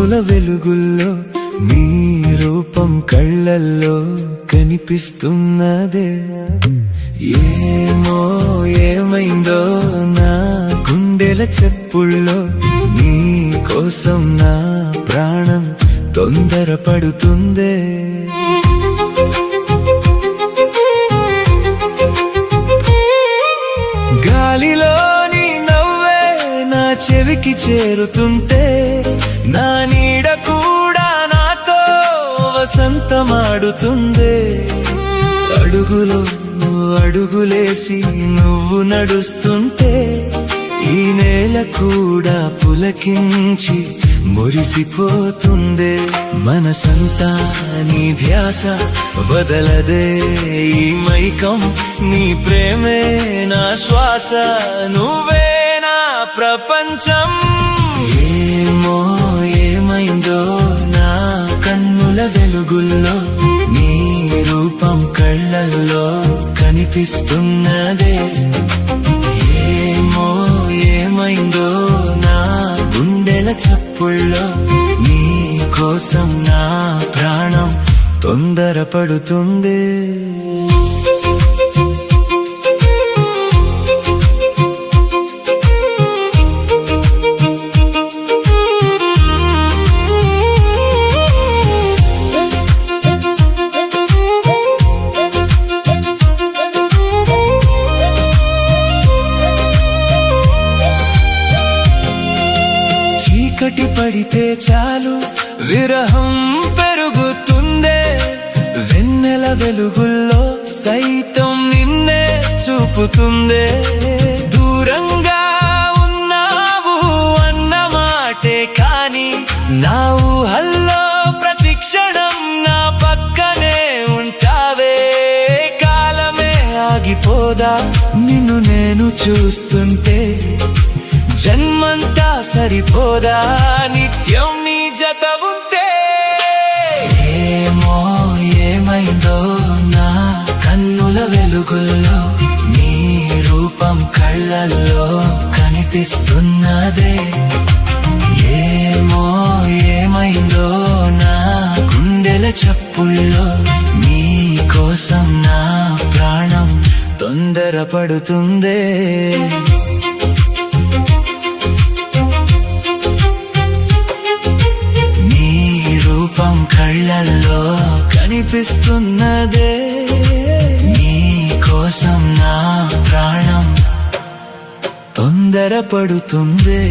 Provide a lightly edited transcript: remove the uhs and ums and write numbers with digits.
కన్నుల వెలుగుల్లో నీ రూపం కళ్ళల్లో కనిపిస్తున్నదే. ఏమో ఏమైందో నా గుండెల చెప్పుల్లో నీ కోసం నా ప్రాణం తొందరపడుతుందే. గాలిలోని నవ్వే నా చెవికి చేరుతుంటే నా నీడ కూడా నాతో వసంతమాడుతుందే. అడుగులో అడుగులేసి నువ్వు నడుస్తుంటే ఈ నేల కూడా పులకించి మురిసిపోతుందే. మనసంతా నీ ధ్యాస వదలదే ఈ మైకం, నీ ప్రేమే నా శ్వాస, నువ్వే నా ప్రపంచం. ఏమో ఏమైందో నా కన్నుల వెలుగుల్లో నీ రూపం కళ్ళల్లో కనిపిస్తున్నదే. ఏమో ఏమైందో నా గుండెల చప్పుల్లో నీ కోసం నా ప్రాణం తొందరపడుతుంది. చీకటి పడితే చాలు విరహం పెరుగుతుందే. వెన్నెల వెలుగుల్లో సైతం నిన్నే చూపుతుందే. దూరంగా ఉన్నావు అన్న మాటే కాని నా ఊహల్లో ప్రతి క్షణం నా పక్కనే ఉంటావే. కాలమే ఆగిపోదా నిన్ను నేను చూస్తుంటే, జన్మంతా సరిపోదా నిత్యం నీ జత ఉంటే. ఏమో ఏమైందో నా కన్నుల వెలుగుల్లో నీ రూపం కళ్ళల్లో కనిపిస్తున్నదే. ఏమో ఏమైందో నా గుండెల చప్పుల్లో నీ కోసం నా ప్రాణం తొందరపడుతుందే. కళ్ళల్లో కనిపిస్తున్నదే. నీ కోసం నా ప్రాణం తొందరపడుతుందే.